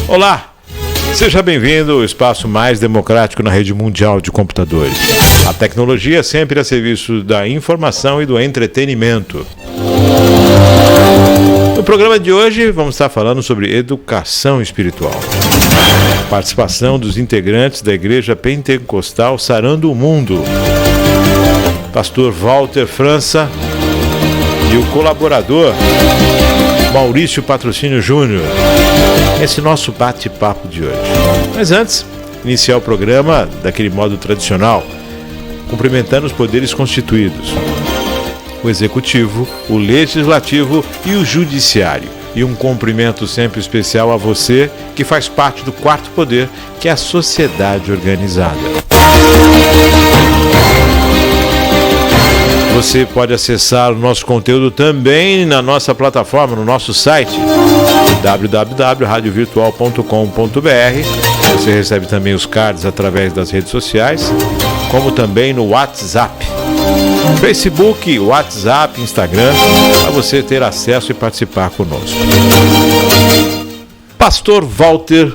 Olá, seja bem-vindo ao espaço mais democrático na rede mundial de computadores. A tecnologia sempre a serviço da informação e do entretenimento. No programa de hoje vamos estar falando sobre educação espiritual. Participação dos integrantes da Igreja Pentecostal Sarando o Mundo. Pastor Walter França e o colaborador Maurício Patrocínio Júnior. Esse nosso bate-papo de hoje. Mas antes, iniciar o programa daquele modo tradicional, cumprimentando os poderes constituídos. O Executivo, o Legislativo e o Judiciário. E um cumprimento sempre especial a você, que faz parte do quarto poder, que é a sociedade organizada. Você pode acessar o nosso conteúdo também na nossa plataforma, no nosso site www.radiovirtual.com.br. Você recebe também os cards através das redes sociais, como também no WhatsApp, Facebook, WhatsApp, Instagram, para você ter acesso e participar conosco. Pastor Walter,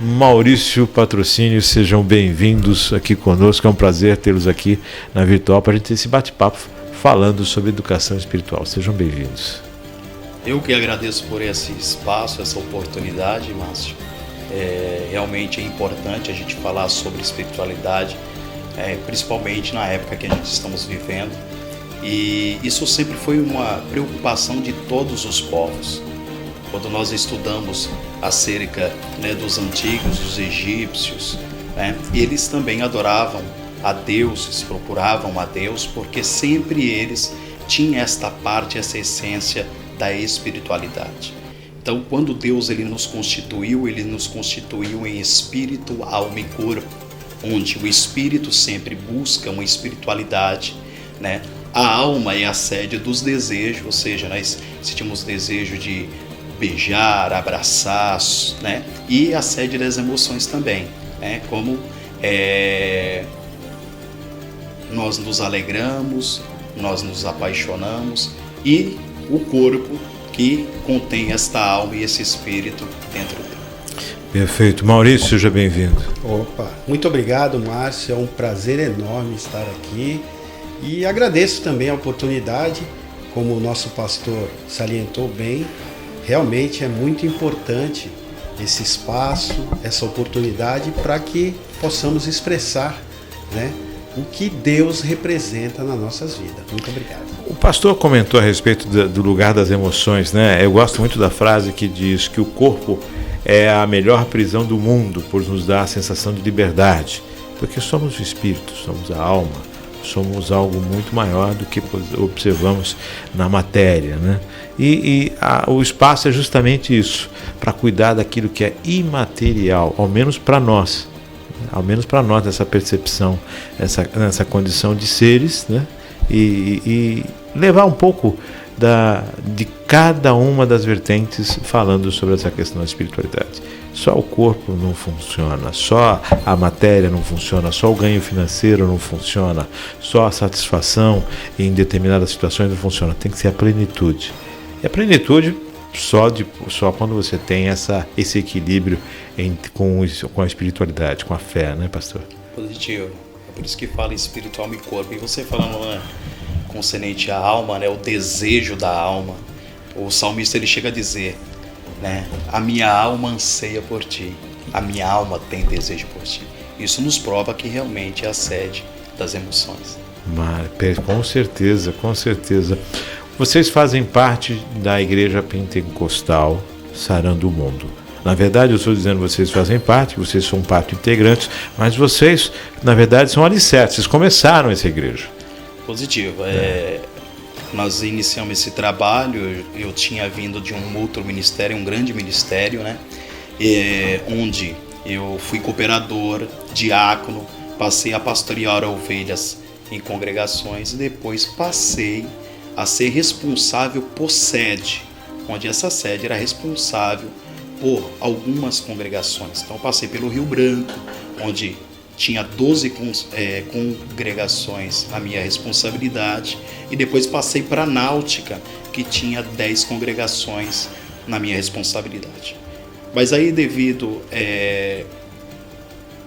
Maurício Patrocínio, sejam bem-vindos aqui conosco. É um prazer tê-los aqui na Virtual para a gente ter esse bate-papo falando sobre educação espiritual. Sejam bem-vindos. Eu que agradeço por esse espaço, essa oportunidade, Márcio. Realmente é importante a gente falar sobre espiritualidade, principalmente na época que a gente estamos vivendo. E isso sempre foi uma preocupação de todos os povos. Quando nós estudamos acerca dos antigos, dos egípcios, eles também adoravam a deuses, procuravam a Deus, porque sempre eles tinham esta parte, essa essência da espiritualidade. Então, quando Deus ele nos constituiu em espírito, alma e corpo, onde o espírito sempre busca uma espiritualidade, A alma é a sede dos desejos, ou seja, nós sentimos desejo de beijar, abraçar, E a sede das emoções também, Como nós nos alegramos, nós nos apaixonamos, e o corpo que contém esta alma e esse espírito dentro dele. Perfeito. Maurício, seja bem-vindo. Opa, muito obrigado, Márcio. É um prazer enorme estar aqui e agradeço também a oportunidade, como o nosso pastor salientou bem. Realmente é muito importante esse espaço, essa oportunidade para que possamos expressar, o que Deus representa nas nossas vidas. Muito obrigado. O pastor comentou a respeito do lugar das emoções, Eu gosto muito da frase que diz que o corpo é a melhor prisão do mundo, por nos dar a sensação de liberdade, porque somos o espírito, somos a alma, somos algo muito maior do que observamos na matéria, o espaço é justamente isso, para cuidar daquilo que é imaterial, ao menos para nós, essa percepção, essa condição de seres, e levar um pouco de cada uma das vertentes falando sobre essa questão da espiritualidade. Só o corpo não funciona, só a matéria não funciona, só o ganho financeiro não funciona, só a satisfação em determinadas situações não funciona. Tem que ser a plenitude. E a plenitude só quando você tem esse equilíbrio com a espiritualidade, com a fé, pastor? Positivo. É por isso que fala espírito, alma e corpo. E você falando concernente à alma, o desejo da alma, o salmista ele chega a dizer, a minha alma anseia por ti, a minha alma tem desejo por ti. Isso nos prova que realmente é a sede das emoções. Com certeza, com certeza. Vocês fazem parte da Igreja Pentecostal Sarando o Mundo. Na verdade, eu estou dizendo vocês fazem parte, vocês são parte integrantes, mas vocês, na verdade, são alicerces. Vocês começaram essa igreja. Positivo. Nós iniciamos esse trabalho, eu tinha vindo de um outro ministério, um grande ministério, onde eu fui cooperador, diácono, passei a pastorear ovelhas em congregações e depois passei a ser responsável por sede, onde essa sede era responsável por algumas congregações. Então eu passei pelo Rio Branco, onde tinha 12 congregações na minha responsabilidade, e depois passei para a Náutica, que tinha 10 congregações na minha responsabilidade. Mas aí devido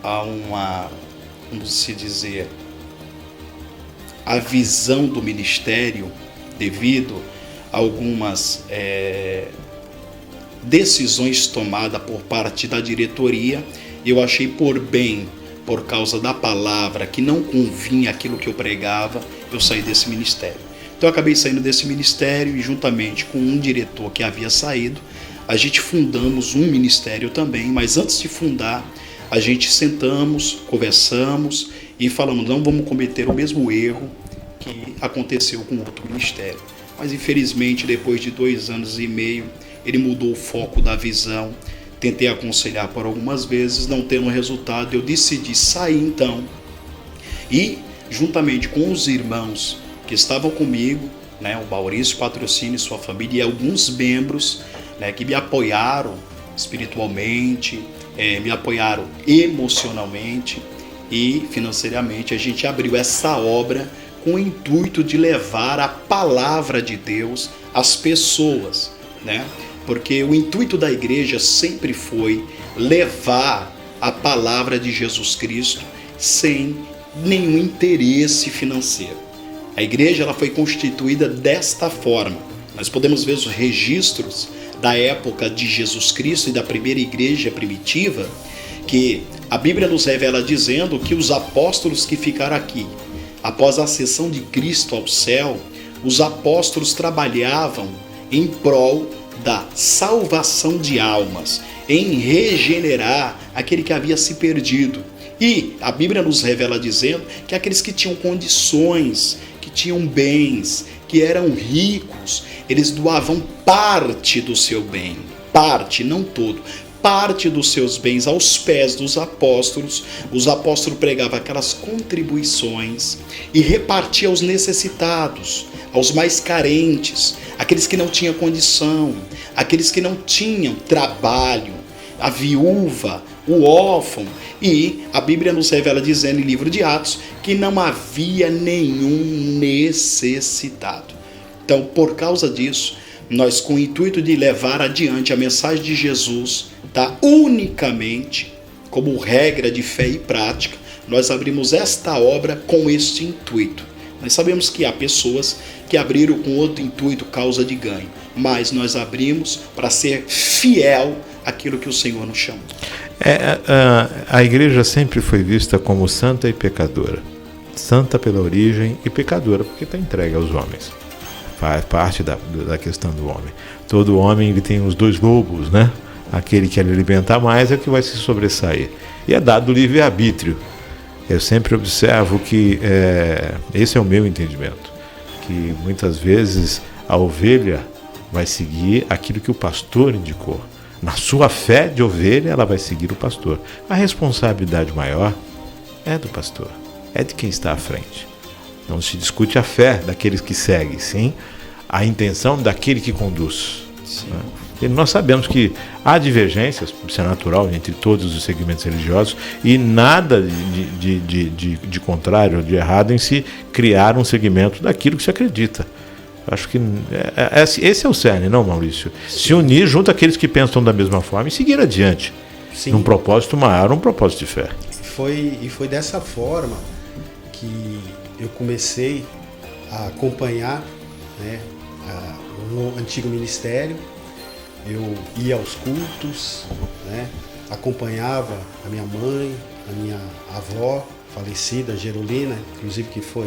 a uma, como se dizer, a visão do ministério, devido a algumas decisões tomadas por parte da diretoria, eu achei por bem, por causa da palavra que não convinha aquilo que eu pregava, eu saí desse ministério. Então eu acabei saindo desse ministério e juntamente com um diretor que havia saído, a gente fundamos um ministério também, mas antes de fundar, a gente sentamos, conversamos e falamos, não vamos cometer o mesmo erro que aconteceu com outro ministério. Mas infelizmente, depois de 2 anos e meio, ele mudou o foco da visão. Tentei aconselhar por algumas vezes, não tendo resultado, eu decidi sair então. E juntamente com os irmãos que estavam comigo, né, o Maurício Patrocínio e sua família, e alguns membros, né, que me apoiaram espiritualmente, me apoiaram emocionalmente e financeiramente, a gente abriu essa obra com o intuito de levar a palavra de Deus às pessoas, né? Porque o intuito da igreja sempre foi levar a palavra de Jesus Cristo sem nenhum interesse financeiro. A igreja ela foi constituída desta forma. Nós podemos ver os registros da época de Jesus Cristo e da primeira igreja primitiva, que a Bíblia nos revela dizendo que os apóstolos que ficaram aqui, após a ascensão de Cristo ao céu, os apóstolos trabalhavam em prol da salvação de almas, em regenerar aquele que havia se perdido. E a Bíblia nos revela dizendo que aqueles que tinham condições, que tinham bens, que eram ricos, eles doavam parte do seu bem, parte, não todo, parte dos seus bens aos pés dos apóstolos. Os apóstolos pregavam aquelas contribuições e repartia aos necessitados, aos mais carentes, aqueles que não tinham condição, aqueles que não tinham trabalho, a viúva, o órfão. E a Bíblia nos revela dizendo em livro de Atos que não havia nenhum necessitado. Então, por causa disso, nós, com o intuito de levar adiante a mensagem de Jesus, tá, unicamente como regra de fé e prática, nós abrimos esta obra com este intuito. Nós sabemos que há pessoas que abriram com outro intuito, causa de ganho, mas nós abrimos para ser fiel àquilo que o Senhor nos chamou. A igreja sempre foi vista como santa e pecadora. Santa pela origem e pecadora porque está entregue aos homens. Faz parte da questão do homem. Todo homem ele tem os 2 lobos, né? Aquele que ele alimentar mais é o que vai se sobressair. E é dado o livre-arbítrio. Eu sempre observo que, esse é o meu entendimento, que muitas vezes a ovelha vai seguir aquilo que o pastor indicou. Na sua fé de ovelha, ela vai seguir o pastor. A responsabilidade maior é do pastor, é de quem está à frente. Não se discute a fé daqueles que seguem, sim a intenção daquele que conduz. Né? E nós sabemos que há divergências, isso é natural, entre todos os segmentos religiosos, e nada de contrário, de errado em se criar um segmento daquilo que se acredita. Acho que esse é o cerne, não, Maurício? Sim. Se unir junto àqueles que pensam da mesma forma e seguir adiante. Sim. Num propósito maior, um propósito de fé. E foi dessa forma que eu comecei a acompanhar, né, no antigo ministério. Eu ia aos cultos, né, acompanhava a minha mãe, a minha avó falecida, Gerolina, inclusive que foi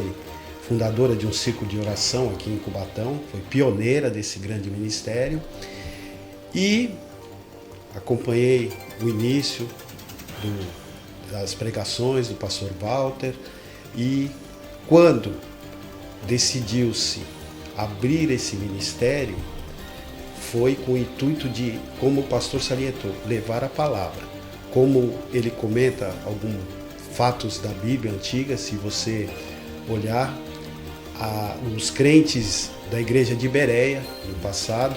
fundadora de um círculo de oração aqui em Cubatão, foi pioneira desse grande ministério, e acompanhei o início das pregações do pastor Walter, e quando decidiu-se abrir esse ministério, foi com o intuito de, como o pastor salientou, levar a palavra. Como ele comenta alguns fatos da Bíblia antiga, se você olhar, os crentes da igreja de Bereia, no passado,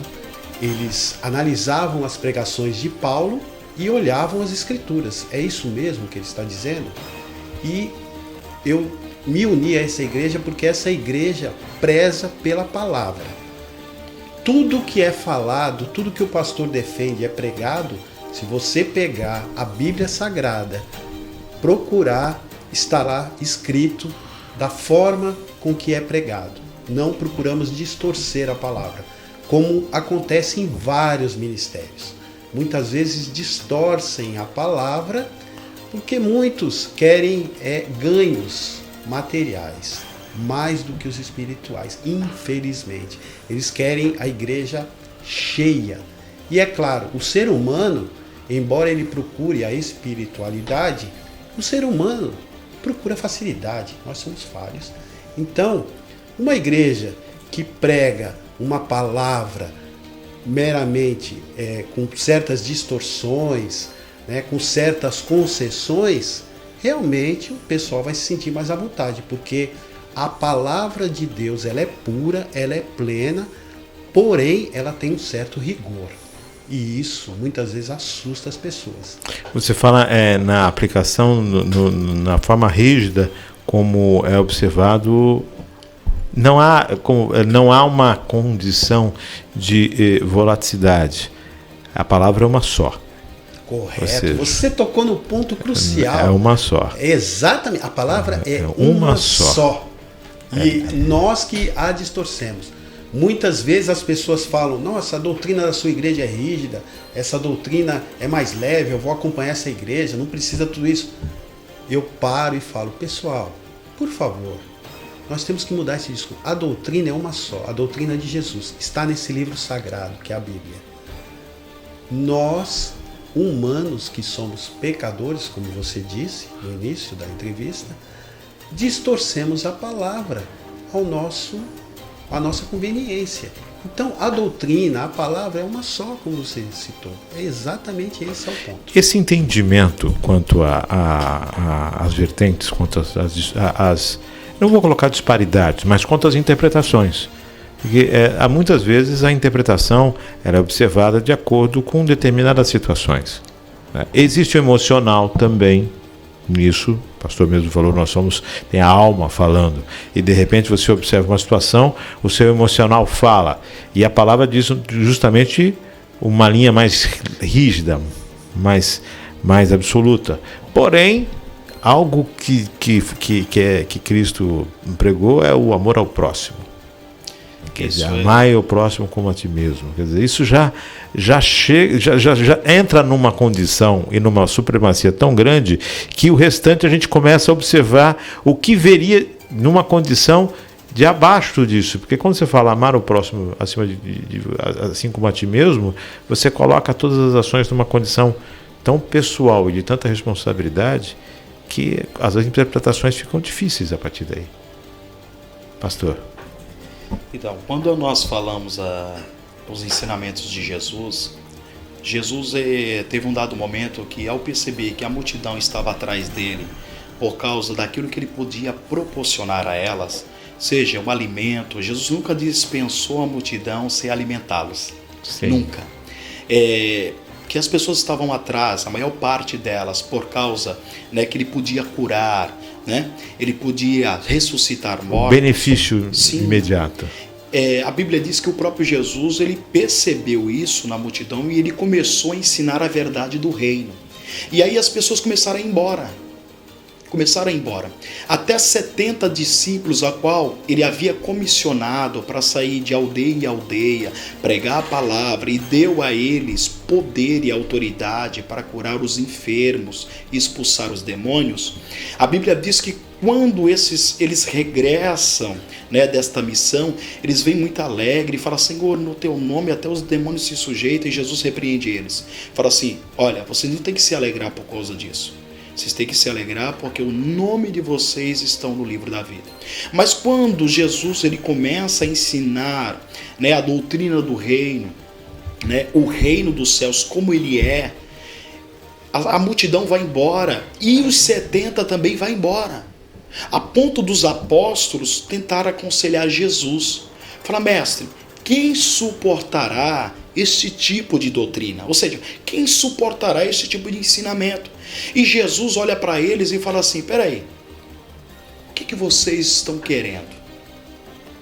eles analisavam as pregações de Paulo e olhavam as escrituras. É isso mesmo que ele está dizendo? E eu me uni a essa igreja porque essa igreja preza pela palavra. Tudo que é falado, tudo que o pastor defende é pregado, Se você pegar a Bíblia Sagrada, procurar, estará escrito da forma com que é pregado. Não procuramos distorcer a palavra, como acontece em vários ministérios. Muitas vezes distorcem a palavra porque muitos querem ganhos materiais mais do que os espirituais, infelizmente. Eles querem a igreja cheia. E é claro, o ser humano, embora ele procure a espiritualidade, o ser humano procura facilidade. Nós somos falhos. Então, uma igreja que prega uma palavra meramente com certas distorções, né, com certas concessões, realmente o pessoal vai se sentir mais à vontade, porque a palavra de Deus, ela é pura, ela é plena, porém ela tem um certo rigor. E isso muitas vezes assusta as pessoas. Você fala na aplicação, na forma rígida, como é observado, não há uma condição de volaticidade. A palavra é uma só. Correto. Você tocou no ponto crucial. É uma só. Exatamente. A palavra é uma só. E nós que a distorcemos. Muitas vezes as pessoas falam: nossa, a doutrina da sua igreja é rígida, essa doutrina é mais leve, eu vou acompanhar essa igreja, não precisa tudo isso. Eu paro e falo: pessoal, por favor, nós temos que mudar esse discurso. A doutrina é uma só, a doutrina de Jesus está nesse livro sagrado que é a Bíblia. Nós, humanos que somos pecadores, como você disse no início da entrevista, distorcemos a palavra à nossa conveniência. Então, a doutrina, a palavra é uma só, como você citou. É exatamente esse é o ponto. Esse entendimento quanto às vertentes, quanto às não vou colocar disparidades, mas quanto às interpretações. Porque muitas vezes a interpretação era observada de acordo com determinadas situações. Existe o emocional também nisso, o pastor mesmo falou, tem a alma falando, e de repente você observa uma situação, o seu emocional fala, e a palavra diz justamente uma linha mais rígida, mais absoluta. Porém, algo que Cristo pregou é o amor ao próximo. Quer dizer, amai o próximo como a ti mesmo. Quer dizer, isso já entra numa condição e numa supremacia tão grande que o restante a gente começa a observar o que veria numa condição de abaixo disso. Porque quando você fala amar o próximo assim como a ti mesmo, você coloca todas as ações numa condição tão pessoal e de tanta responsabilidade que as interpretações ficam difíceis a partir daí. Pastor. Então, quando nós falamos os ensinamentos de Jesus, teve um dado momento que, ao perceber que a multidão estava atrás dele por causa daquilo que ele podia proporcionar a elas, seja um alimento, Jesus nunca dispensou a multidão sem alimentá-los. Sim. Nunca. Que as pessoas estavam atrás, a maior parte delas, por causa, né, que ele podia curar, né? Ele podia ressuscitar mortos. Benefício imediato. A Bíblia diz que o próprio Jesus, ele percebeu isso na multidão e ele começou a ensinar a verdade do reino. E aí as pessoas começaram a ir embora. Até 70 discípulos, a qual ele havia comissionado para sair de aldeia em aldeia, pregar a palavra, e deu a eles poder e autoridade para curar os enfermos e expulsar os demônios. A Bíblia diz que quando eles regressam, né, desta missão, eles vêm muito alegres e falam: Senhor, no teu nome até os demônios se sujeitam, e Jesus repreende eles. Fala assim: olha, vocês não têm que se alegrar por causa disso. Vocês têm que se alegrar porque o nome de vocês estão no livro da vida. Mas quando Jesus ele começa a ensinar, né, a doutrina do reino, né, o reino dos céus como ele é, a multidão vai embora e os 70 também vai embora. A ponto dos apóstolos tentar aconselhar Jesus. Fala: mestre, quem suportará esse tipo de doutrina? Ou seja, quem suportará esse tipo de ensinamento? E Jesus olha para eles e fala assim: peraí, o que vocês estão querendo?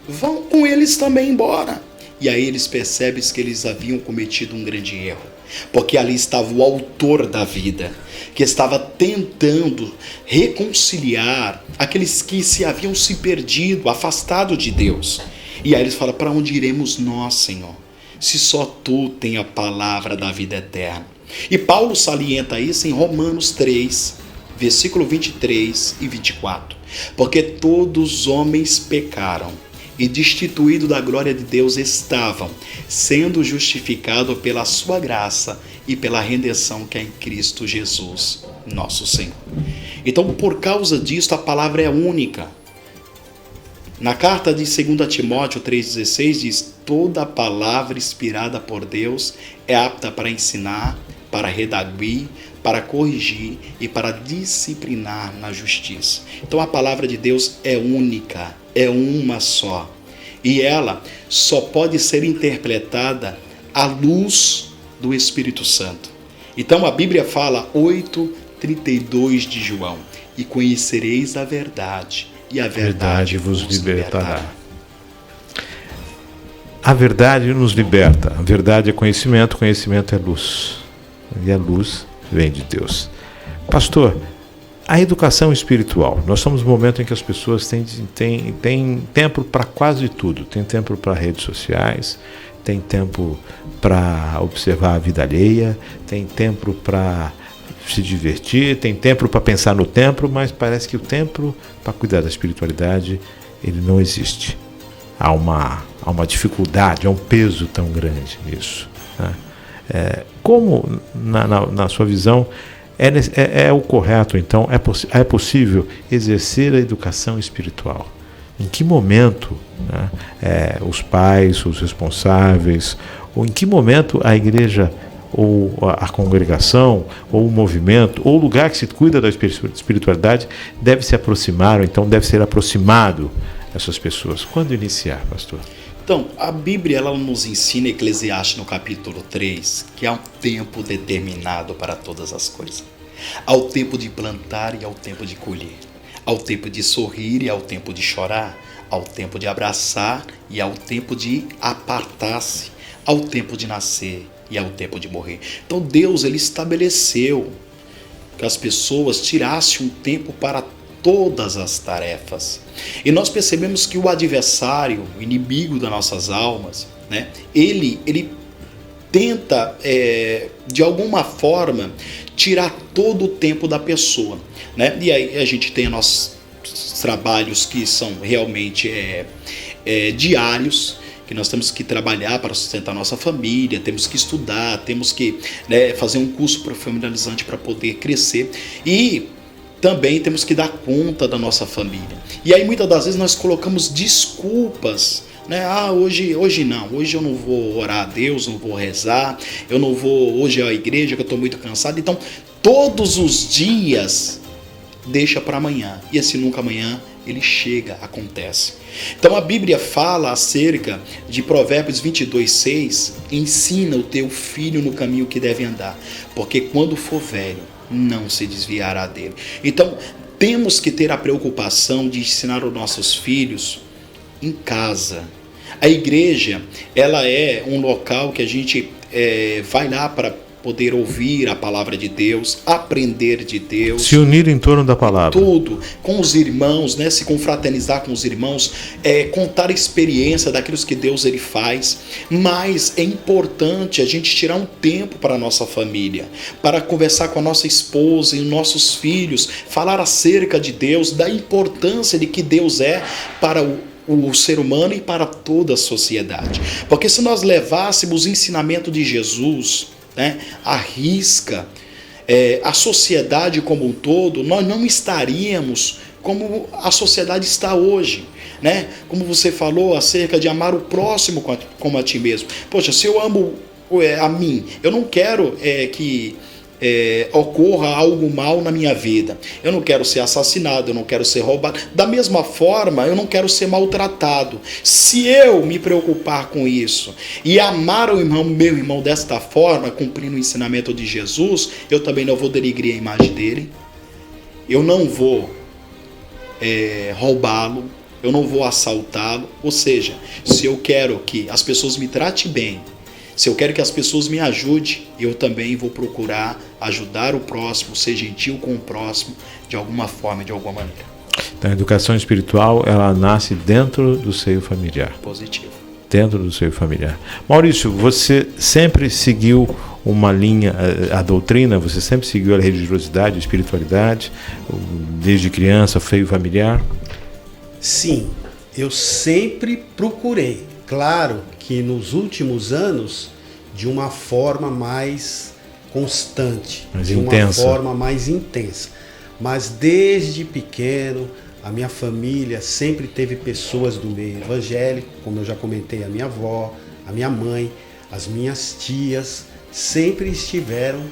Vão com eles também embora. E aí eles percebem que eles haviam cometido um grande erro. porque ali estava o autor da vida, que estava tentando reconciliar aqueles que se haviam se perdido, afastado de Deus. E aí eles falam: para onde iremos nós, Senhor, se só Tu tem a palavra da vida eterna? E Paulo salienta isso em Romanos 3, versículo 23 e 24. Porque todos os homens pecaram e destituídos da glória de Deus estavam, sendo justificados pela sua graça e pela redenção que é em Cristo Jesus, nosso Senhor. Então, por causa disso, a palavra é única. Na carta de 2 Timóteo 3,16 diz: toda palavra inspirada por Deus é apta para ensinar, para redarguir, para corrigir e para disciplinar na justiça. Então a palavra de Deus é única, é uma só. E ela só pode ser interpretada à luz do Espírito Santo. Então a Bíblia fala 8:32 de João: e conhecereis a verdade, e a verdade vos libertará. A verdade nos liberta. A verdade é conhecimento, conhecimento é luz. E a luz vem de Deus. Pastor, a educação espiritual. Nós estamos num momento em que as pessoas têm tempo para quase tudo. Tem tempo para redes sociais, tem tempo para observar a vida alheia, tem tempo para se divertir, tem tempo para pensar no templo, mas parece que o tempo para cuidar da espiritualidade, ele não existe. Há uma dificuldade, há um peso tão grande nisso, né? Como, na sua visão, é o correto, então, é possível exercer a educação espiritual? Em que momento, né, os pais, os responsáveis, ou em que momento a igreja, ou a congregação, ou o movimento, ou o lugar que se cuida da espiritualidade deve se aproximar, ou então deve ser aproximado essas pessoas? Quando iniciar, pastor? Então, a Bíblia ela nos ensina, Eclesiastes no capítulo 3, que há um tempo determinado para todas as coisas. Há o tempo de plantar e há o tempo de colher. Há o tempo de sorrir e há o tempo de chorar. Há o tempo de abraçar e há o tempo de apartar-se. Há o tempo de nascer e há o tempo de morrer. Então Deus ele estabeleceu que as pessoas tirassem um tempo para todas as tarefas. E nós percebemos que o adversário, o inimigo das nossas almas, né, ele tenta, de alguma forma, tirar todo o tempo da pessoa, né? E aí a gente tem nossos trabalhos que são realmente diários, que nós temos que trabalhar para sustentar nossa família, temos que estudar, temos que, né, fazer um curso profissionalizante para poder crescer, e também temos que dar conta da nossa família. E aí muitas das vezes nós colocamos desculpas, né? Hoje não, hoje eu não vou orar a Deus, não vou rezar, eu não vou hoje à igreja que eu estou muito cansado. Então todos os dias deixa para amanhã, e esse nunca amanhã ele chega, acontece. Então a Bíblia fala acerca de Provérbios 22:6, ensina o teu filho no caminho que deve andar, porque quando for velho não se desviará dele. Então temos que ter a preocupação de ensinar os nossos filhos em casa. A igreja ela é um local que a gente vai lá para poder ouvir a palavra de Deus, aprender de Deus. Se unir em torno da palavra. Tudo, com os irmãos, né? Se confraternizar com os irmãos, contar a experiência daquilo que Deus ele faz. Mas é importante a gente tirar um tempo para a nossa família, para conversar com a nossa esposa e os nossos filhos, falar acerca de Deus, da importância de que Deus é para o ser humano e para toda a sociedade. Porque se nós levássemos o ensinamento de Jesus, né, à risca, a sociedade como um todo, nós não estaríamos como a sociedade está hoje, né? Como você falou acerca de amar o próximo como a ti mesmo. Poxa, se eu amo a mim, eu não quero que ocorra algo mal na minha vida. Eu não quero ser assassinado, eu não quero ser roubado. Da mesma forma, eu não quero ser maltratado. Se eu me preocupar com isso e amar o meu irmão desta forma, cumprindo o ensinamento de Jesus, eu também não vou denegrir a imagem dele. Eu não vou roubá-lo, eu não vou assaltá-lo. Ou seja, se eu quero que as pessoas me tratem bem, Se eu quero que as pessoas me ajudem, eu também vou procurar ajudar o próximo, ser gentil com o próximo, de alguma forma, de alguma maneira. Então, a educação espiritual, ela nasce dentro do seio familiar. Positivo. Dentro do seio familiar. Maurício, você sempre seguiu uma linha, a doutrina, você sempre seguiu a religiosidade, a espiritualidade, desde criança, seio familiar? Sim, eu sempre procurei. Claro que nos últimos anos, de uma forma mais constante, mais de intensa. uma forma mais intensa. Mas desde pequeno, a minha família sempre teve pessoas do meio evangélico, como eu já comentei, a minha avó, a minha mãe, as minhas tias, sempre estiveram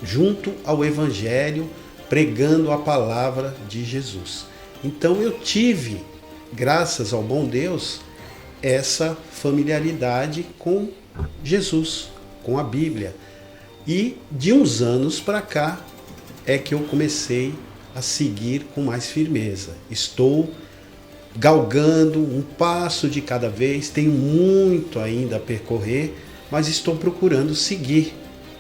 junto ao evangelho, pregando a palavra de Jesus. Então eu tive, graças ao bom Deus, essa familiaridade com Jesus, com a Bíblia. E de uns anos para cá é que eu comecei a seguir com mais firmeza. Estou galgando um passo de cada vez, tenho muito ainda a percorrer, mas estou procurando seguir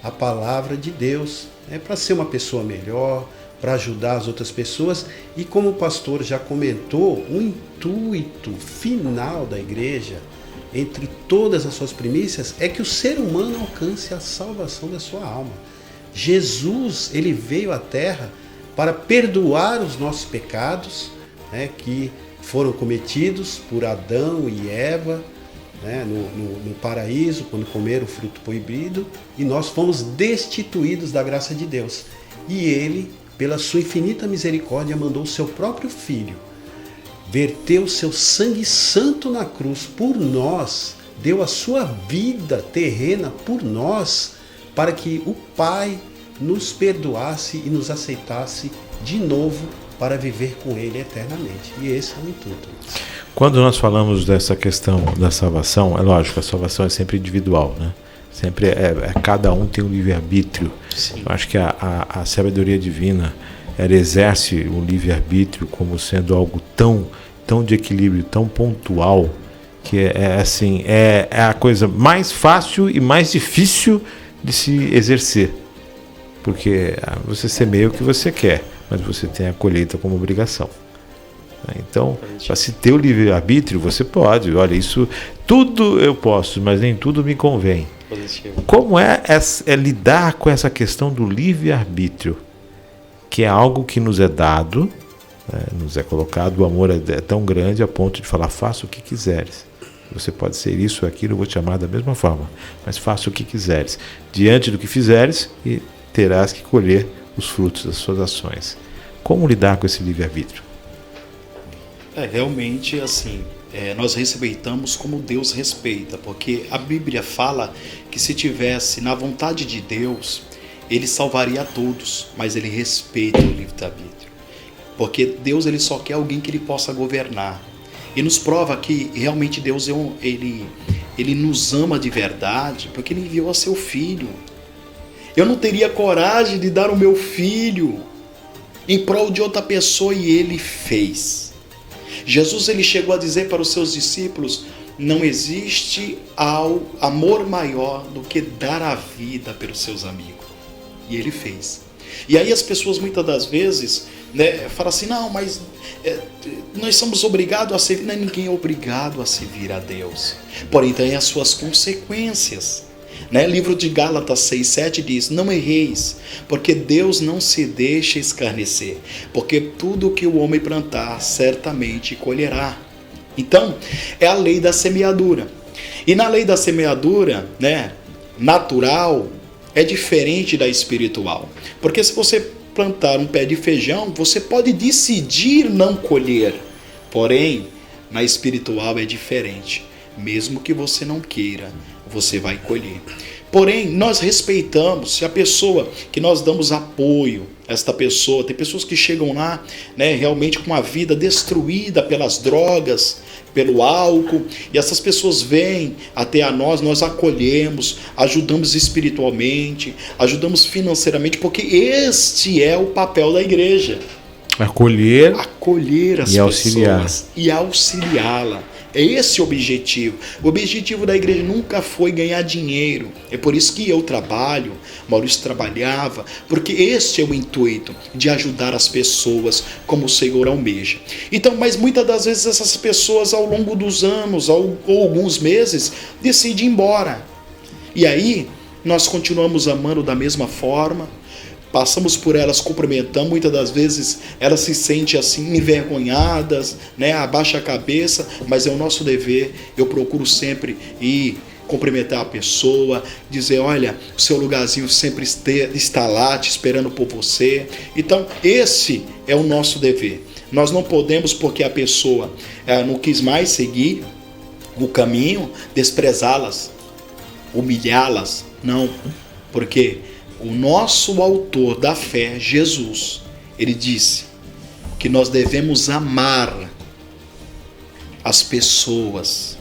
a palavra de Deus, para ser uma pessoa melhor, para ajudar as outras pessoas. E como o pastor já comentou, o intuito final da igreja, entre todas as suas primícias, é que o ser humano alcance a salvação da sua alma. Jesus, ele veio à Terra para perdoar os nossos pecados, que foram cometidos por Adão e Eva, no paraíso, quando comeram o fruto proibido, e nós fomos destituídos da graça de Deus. E ele, pela sua infinita misericórdia, mandou o seu próprio Filho, verteu o seu sangue santo na cruz por nós, deu a sua vida terrena por nós, para que o Pai nos perdoasse e nos aceitasse de novo para viver com Ele eternamente. E esse é o intuito. Quando nós falamos dessa questão da salvação, é lógico, a salvação é sempre individual, né? Sempre cada um tem um livre-arbítrio. Sim. Eu acho que a sabedoria divina, ela exerce o livre-arbítrio como sendo algo tão de equilíbrio, tão pontual, que é a coisa mais fácil e mais difícil de se exercer. Porque você semeia o que você quer, mas você tem a colheita como obrigação. Então, para se ter o livre-arbítrio, você pode. Olha, isso tudo eu posso, mas nem tudo me convém. Positivo. Como é lidar com essa questão do livre-arbítrio, que é algo que nos é dado, nos é colocado, o amor é tão grande a ponto de falar, faça o que quiseres. Você pode ser isso ou aquilo, eu vou te amar da mesma forma, mas faça o que quiseres. Diante do que fizeres, e terás que colher os frutos das suas ações. Como lidar com esse livre-arbítrio? Realmente, assim, nós respeitamos como Deus respeita, porque a Bíblia fala que se tivesse na vontade de Deus, Ele salvaria a todos, mas Ele respeita o livre-arbítrio. Porque Deus, Ele só quer alguém que Ele possa governar. E nos prova que realmente Deus ele nos ama de verdade, porque Ele enviou a seu Filho. Eu não teria coragem de dar o meu filho em prol de outra pessoa, e Ele fez. Jesus, ele chegou a dizer para os seus discípulos, não existe amor maior do que dar a vida pelos seus amigos. E Ele fez. E aí as pessoas muitas das vezes falam assim, não, mas nós somos obrigados a servir. Não, ninguém é obrigado a servir a Deus. Porém, tem as suas consequências. Livro de Gálatas 6:7 diz, não erreis, porque Deus não se deixa escarnecer, porque tudo que o homem plantar, certamente colherá. Então, é a lei da semeadura. E na lei da semeadura, natural, é diferente da espiritual. Porque se você plantar um pé de feijão, você pode decidir não colher. Porém, na espiritual é diferente. Mesmo que você não queira, você vai colher. Porém, nós respeitamos, se a pessoa que nós damos apoio, esta pessoa, tem pessoas que chegam lá, realmente com a vida destruída pelas drogas, pelo álcool, e essas pessoas vêm até a nós acolhemos, ajudamos espiritualmente, ajudamos financeiramente, porque este é o papel da igreja. Acolher as e pessoas e auxiliá-la. É esse o objetivo. O objetivo da igreja nunca foi ganhar dinheiro. É por isso que eu trabalho, Maurício trabalhava, porque esse é o intuito, de ajudar as pessoas como o Senhor almeja. Então, mas muitas das vezes essas pessoas ao longo dos anos ou alguns meses decidem ir embora. E aí nós continuamos amando da mesma forma, passamos por elas, cumprimentamos, muitas das vezes elas se sentem assim envergonhadas, né? Abaixa a cabeça, mas é o nosso dever. Eu procuro sempre ir cumprimentar a pessoa, dizer, olha, o seu lugarzinho sempre está lá te esperando por você. Então esse é o nosso dever. Nós não podemos, porque a pessoa não quis mais seguir o caminho, desprezá-las, humilhá-las. Não, porque o nosso autor da fé, Jesus, ele disse que nós devemos amar as pessoas,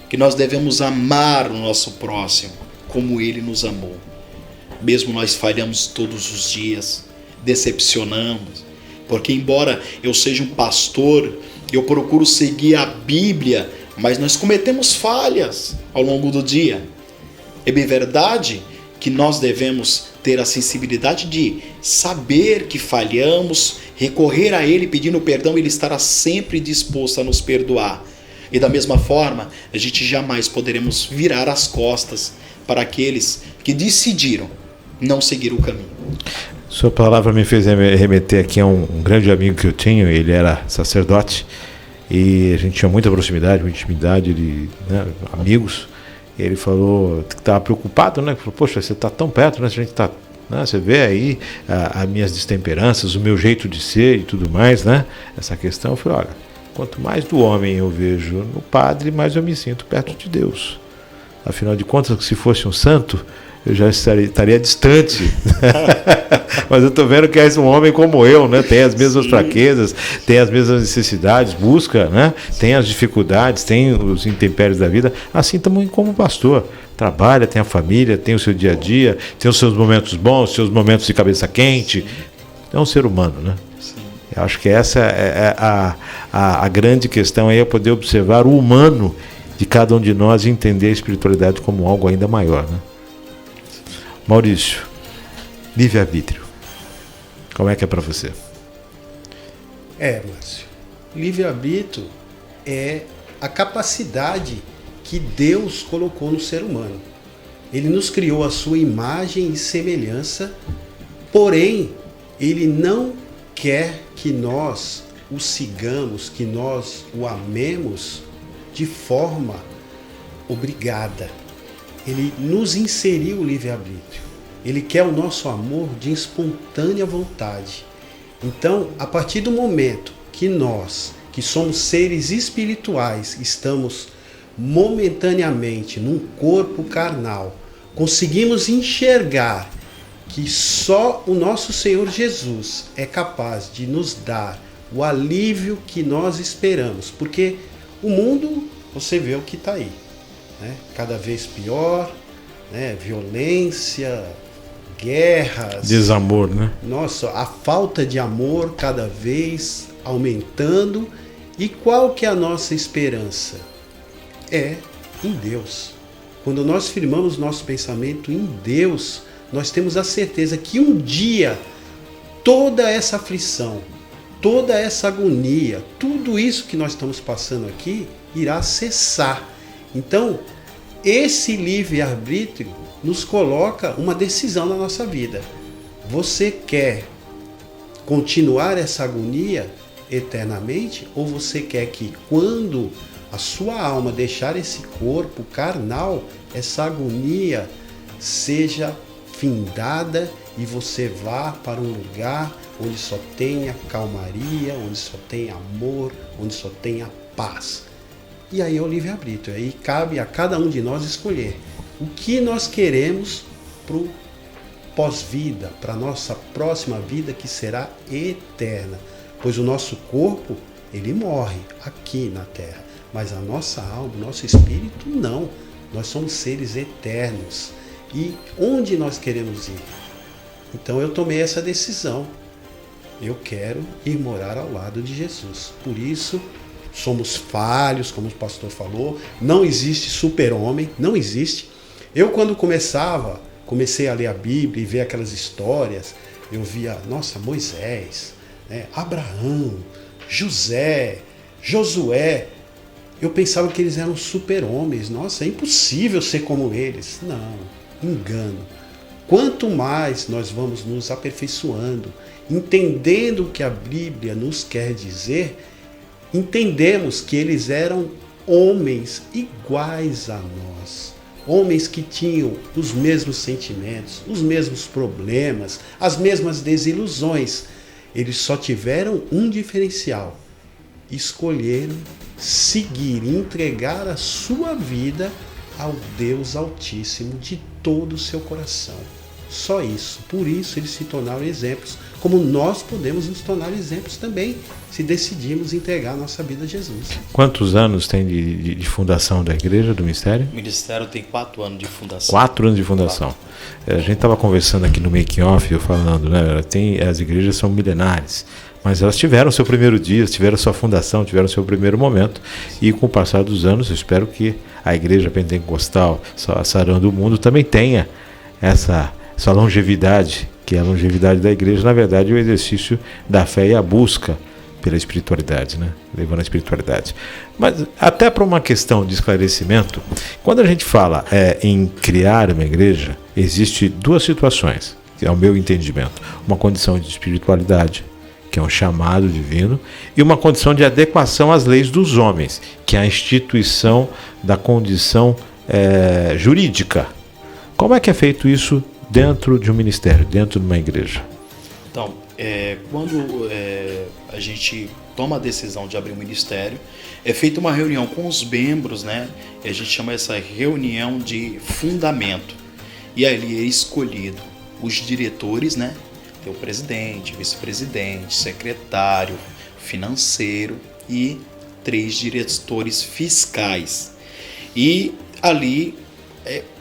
que nós devemos amar o nosso próximo como ele nos amou. Mesmo nós falhamos todos os dias, decepcionamos, porque embora eu seja um pastor, eu procuro seguir a Bíblia, mas nós cometemos falhas ao longo do dia. É bem verdade que nós devemos ter a sensibilidade de saber que falhamos, recorrer a Ele pedindo perdão, Ele estará sempre disposto a nos perdoar. E da mesma forma, a gente jamais poderemos virar as costas para aqueles que decidiram não seguir o caminho. Sua palavra me fez remeter aqui a um grande amigo que eu tinha. Ele era sacerdote e a gente tinha muita proximidade, muita intimidade, amigos. Ele falou que estava preocupado, né? Falou, poxa, você está tão perto, né? A gente tá, né? Você vê aí as minhas destemperanças, o meu jeito de ser e tudo mais, né? Essa questão. Eu falei, olha, quanto mais do homem eu vejo no padre, mais eu me sinto perto de Deus. Afinal de contas, se fosse um santo, eu já estaria distante. Mas eu estou vendo que és um homem como eu, né? Tem as mesmas fraquezas, tem as mesmas necessidades, busca, né? Tem as dificuldades, tem os intempéries da vida. Assim também como pastor. Trabalha, tem a família, tem o seu dia a dia, tem os seus momentos bons, os seus momentos de cabeça quente. É um ser humano, né? Eu acho que essa é a grande questão aí, é poder observar o humano de cada um de nós e entender a espiritualidade como algo ainda maior, né? Maurício, livre-arbítrio, como é que é para você? Márcio, livre-arbítrio é a capacidade que Deus colocou no ser humano. Ele nos criou à sua imagem e semelhança, porém, Ele não quer que nós o sigamos, que nós o amemos de forma obrigada. Ele nos inseriu o livre-arbítrio. Ele quer o nosso amor de espontânea vontade. Então, a partir do momento que nós, que somos seres espirituais, estamos momentaneamente num corpo carnal, conseguimos enxergar que só o nosso Senhor Jesus é capaz de nos dar o alívio que nós esperamos. Porque o mundo, você vê o que está aí. Cada vez pior, né? Violência, guerras, desamor, né? Nossa, a falta de amor cada vez aumentando. E qual que é a nossa esperança? É em Deus. Quando nós firmamos nosso pensamento em Deus, nós temos a certeza que um dia toda essa aflição, toda essa agonia, tudo isso que nós estamos passando aqui irá cessar. Então, esse livre-arbítrio nos coloca uma decisão na nossa vida. Você quer continuar essa agonia eternamente? Ou você quer que quando a sua alma deixar esse corpo carnal, essa agonia seja findada e você vá para um lugar onde só tenha calmaria, onde só tenha amor, onde só tenha paz? E aí é o livre-arbítrio. Aí cabe a cada um de nós escolher o que nós queremos para o pós-vida, para a nossa próxima vida, que será eterna. Pois o nosso corpo, ele morre aqui na Terra, mas a nossa alma, o nosso espírito, não. Nós somos seres eternos. E onde nós queremos ir? Então eu tomei essa decisão. Eu quero ir morar ao lado de Jesus. Por isso, somos falhos, como o pastor falou, não existe super-homem, não existe. Eu, quando comecei a ler a Bíblia e ver aquelas histórias, eu via, nossa, Moisés, né, Abraão, José, Josué. Eu pensava que eles eram super-homens. Nossa, é impossível ser como eles. Não, engano. Quanto mais nós vamos nos aperfeiçoando, entendendo o que a Bíblia nos quer dizer, entendemos que eles eram homens iguais a nós. Homens que tinham os mesmos sentimentos, os mesmos problemas, as mesmas desilusões. Eles só tiveram um diferencial: escolheram seguir e entregar a sua vida ao Deus Altíssimo de todo o seu coração. Só isso. Por isso eles se tornaram exemplos, como nós podemos nos tornar exemplos também, se decidirmos entregar a nossa vida a Jesus. Quantos anos tem de fundação da igreja, do ministério? O ministério tem 4 anos de fundação. 4 anos de fundação. A gente estava conversando aqui no making off, eu falando, né? As igrejas são milenares, mas elas tiveram seu primeiro dia, tiveram sua fundação, tiveram seu primeiro momento, e com o passar dos anos, eu espero que a igreja pentecostal, sarando do mundo, também tenha essa longevidade, que é a longevidade da igreja, na verdade, é o exercício da fé e a busca pela espiritualidade, né? Levando a espiritualidade. Mas até para uma questão de esclarecimento, quando a gente fala em criar uma igreja, existe 2 situações, que é o meu entendimento: uma condição de espiritualidade, que é um chamado divino, e uma condição de adequação às leis dos homens, que é a instituição da condição jurídica. Como é que é feito isso dentro de um ministério, dentro de uma igreja? Então, quando a gente toma a decisão de abrir um ministério, é feita uma reunião com os membros, né? E a gente chama essa reunião de fundamento. E ali é escolhido os diretores, né? Tem o presidente, vice-presidente, secretário, financeiro e 3 diretores fiscais. E ali,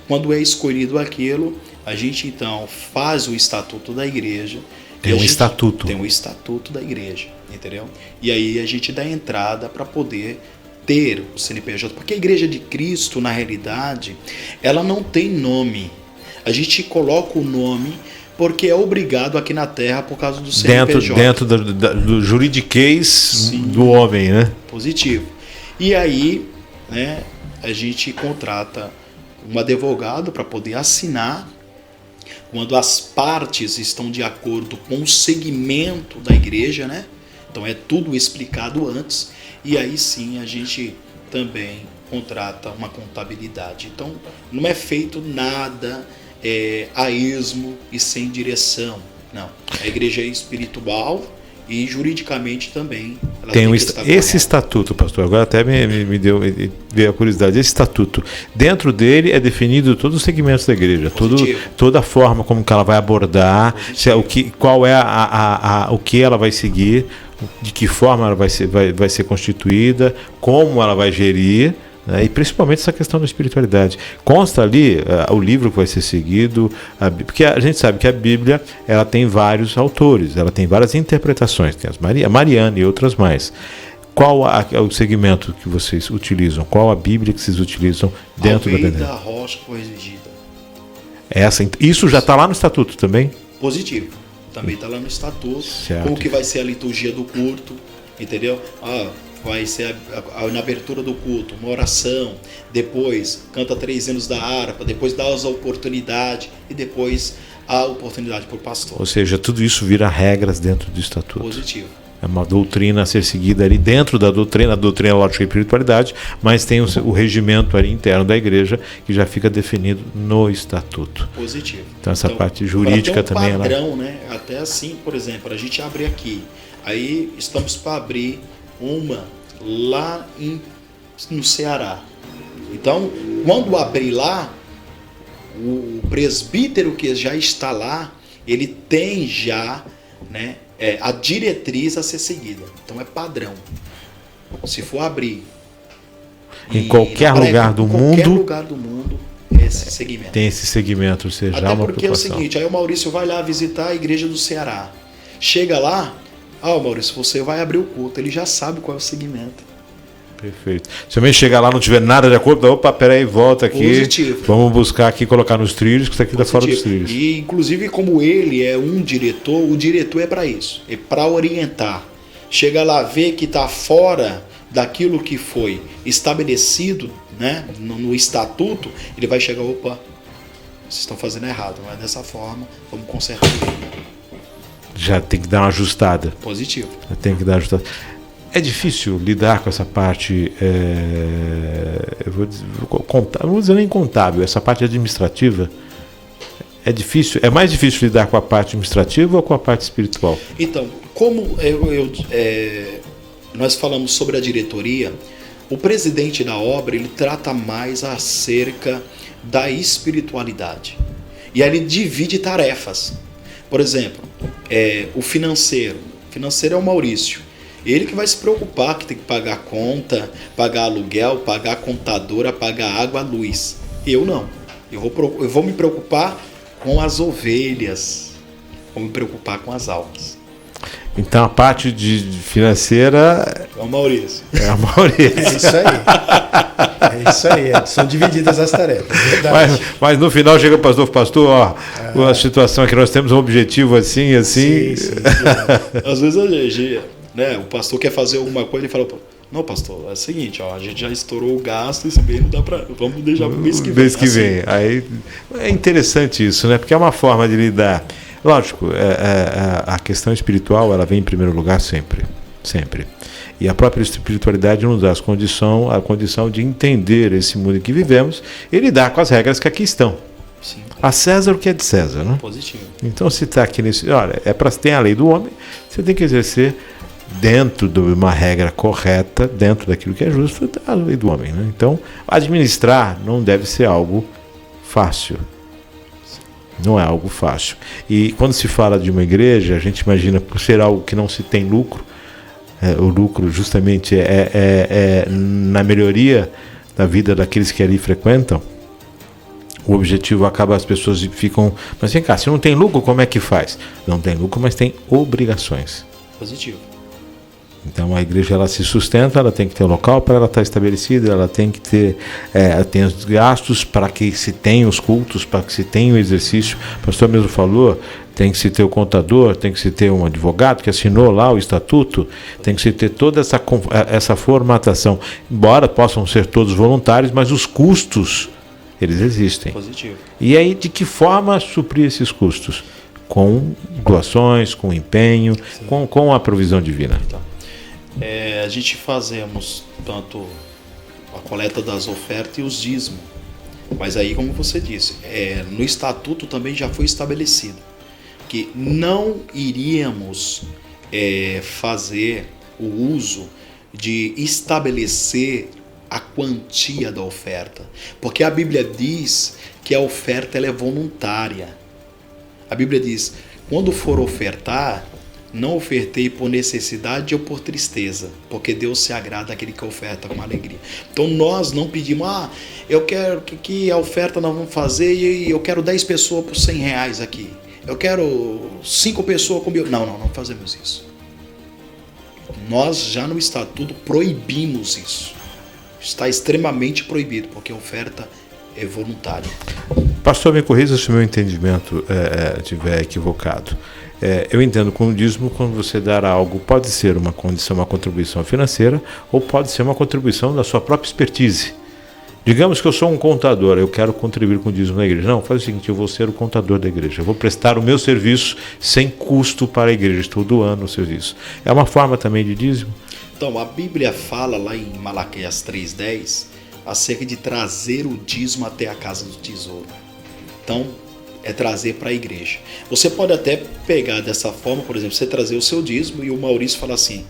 quando é escolhido aquilo, a gente então faz o estatuto da igreja. Tem um estatuto. Tem um estatuto da igreja, entendeu? E aí a gente dá entrada para poder ter o CNPJ, porque a igreja de Cristo, na realidade, ela não tem nome. A gente coloca o nome porque é obrigado aqui na Terra por causa do CNPJ. Dentro do juridiquês. Sim, do homem, né? Positivo. E aí, né, a gente contrata um advogado para poder assinar quando as partes estão de acordo com o segmento da igreja, né? Então é tudo explicado antes, e aí sim a gente também contrata uma contabilidade. Então não é feito nada a esmo e sem direção, não. A igreja é espiritual e juridicamente também. Ela tem esse estatuto, pastor, agora até me veio a curiosidade. Esse estatuto, dentro dele é definido todos os segmentos da igreja, toda a forma como que ela vai abordar, qual é o que ela vai seguir, de que forma ela vai ser constituída, como ela vai gerir, né? E principalmente essa questão da espiritualidade. Consta ali o livro que vai ser seguido, porque a gente sabe que a Bíblia ela tem vários autores, ela tem várias interpretações, tem a Mariana e outras mais. Qual é o segmento que vocês utilizam? Qual a Bíblia que vocês utilizam dentro da Bíblia? Da rocha corrigida. Isso já está lá no estatuto também? Positivo. Também está lá no estatuto. Certo. Como que vai ser a liturgia do culto, entendeu? Vai ser na abertura do culto, uma oração, depois canta 3 hinos da harpa, depois dá as oportunidades e depois a oportunidade para o pastor. Ou seja, tudo isso vira regras dentro do estatuto. Positivo. É uma doutrina a ser seguida ali dentro da doutrina, a doutrina lógica e espiritualidade, mas tem o regimento ali interno da igreja que já fica definido no estatuto. Positivo. Então essa parte jurídica também. Padrão, né? Até assim, por exemplo, a gente abre aqui, aí estamos para abrir uma lá no Ceará. Então, quando abrir lá, o presbítero que já está lá, ele tem já, né, a diretriz a ser seguida. Então é padrão. Se for abrir em qualquer lugar do mundo, esse segmento. Tem esse segmento, ou seja, até uma porque preocupação. é o seguinte, aí o Maurício vai lá visitar a igreja do Ceará. Chega lá, Maurício, você vai abrir o culto, ele já sabe qual é o segmento. Perfeito. Se alguém chegar lá e não tiver nada de acordo, opa, peraí, volta aqui. Positivo. Vamos buscar aqui, colocar nos trilhos, que isso aqui está fora dos trilhos. E, inclusive, como ele é um diretor, o diretor é para isso. É para orientar. Chega lá, vê que está fora daquilo que foi estabelecido, né, no estatuto, ele vai chegar, opa, vocês estão fazendo errado, não é dessa forma, vamos consertar. Já tem que dar uma ajustada. Positivo. Já tem que dar uma ajustada. É difícil lidar com essa parte, eu vou dizer nem contábil, essa parte administrativa. É difícil, é mais difícil lidar com a parte administrativa ou com a parte espiritual? Então, como nós falamos sobre a diretoria, o presidente da obra ele trata mais acerca da espiritualidade. E aí ele divide tarefas. Por exemplo, o financeiro. O financeiro é o Maurício. Ele que vai se preocupar, que tem que pagar conta, pagar aluguel, pagar contadora, pagar água, luz. Eu não. Eu vou me preocupar com as ovelhas. Vou me preocupar com as almas. Então a parte de financeira é o Maurício. É isso aí. É isso aí. São divididas as tarefas. Verdade. Mas no final chega o pastor, a situação é que nós temos um objetivo assim. Sim. Às vezes a gente, né, o pastor quer fazer alguma coisa e fala, não, pastor, é o seguinte, a gente já estourou o gasto, esse mês não dá para, vamos deixar para o mês que vem. Mês que vem. Aí é interessante isso, né? Porque é uma forma de lidar. Lógico, a questão espiritual ela vem em primeiro lugar sempre. E a própria espiritualidade nos dá a condição de entender esse mundo em que vivemos e lidar com as regras que aqui estão. Sim. A César o que é de César, né? Positivo. Então se está aqui nesse... Olha, tem a lei do homem, você tem que exercer dentro de uma regra correta, dentro daquilo que é justo, a lei do homem, né? Então, administrar não deve ser algo fácil. Não é algo fácil. E quando se fala de uma igreja, a gente imagina, por ser algo que não se tem lucro, o lucro justamente é na melhoria da vida daqueles que ali frequentam, o objetivo acaba, as pessoas ficam, mas vem cá, se não tem lucro, como é que faz? Não tem lucro, mas tem obrigações. Positivo. Então a igreja ela se sustenta, ela tem que ter um local para ela estar estabelecida, ela tem que ter tem os gastos para que se tenha os cultos, para que se tenha o exercício. O pastor mesmo falou, tem que se ter o contador, tem que se ter um advogado que assinou lá o estatuto, tem que se ter toda essa formatação. Embora possam ser todos voluntários, mas os custos, eles existem. Positivo. E aí, de que forma suprir esses custos? Com doações, com empenho, com a provisão divina. Então, a gente fazemos tanto a coleta das ofertas e os dízimos. Mas aí, como você disse, no estatuto também já foi estabelecido que não iríamos fazer o uso de estabelecer a quantia da oferta. Porque a Bíblia diz que a oferta ela é voluntária. A Bíblia diz, quando for ofertar, não ofertei por necessidade ou por tristeza, porque Deus se agrada daquele que oferta com alegria. Então nós não pedimos, eu quero que a oferta nós vamos fazer e eu quero 10 pessoas por R$100 aqui. Eu quero 5 pessoas com Não fazemos isso. Nós já no estatuto proibimos isso. Está extremamente proibido, porque a oferta é voluntária. Pastor, me corrija se o meu entendimento estiver equivocado. Eu entendo com o dízimo, quando você dar algo, pode ser uma contribuição financeira, ou pode ser uma contribuição da sua própria expertise. Digamos que eu sou um contador, eu quero contribuir com o dízimo na igreja. Não, faz o seguinte, eu vou ser o contador da igreja. Eu vou prestar o meu serviço sem custo para a igreja. Estou doando o serviço. É uma forma também de dízimo? Então, a Bíblia fala lá em Malaquias 3:10 acerca de trazer o dízimo até a casa do tesouro. Então, é trazer para a igreja. Você pode até pegar dessa forma, por exemplo, você trazer o seu dízimo e o Maurício fala assim,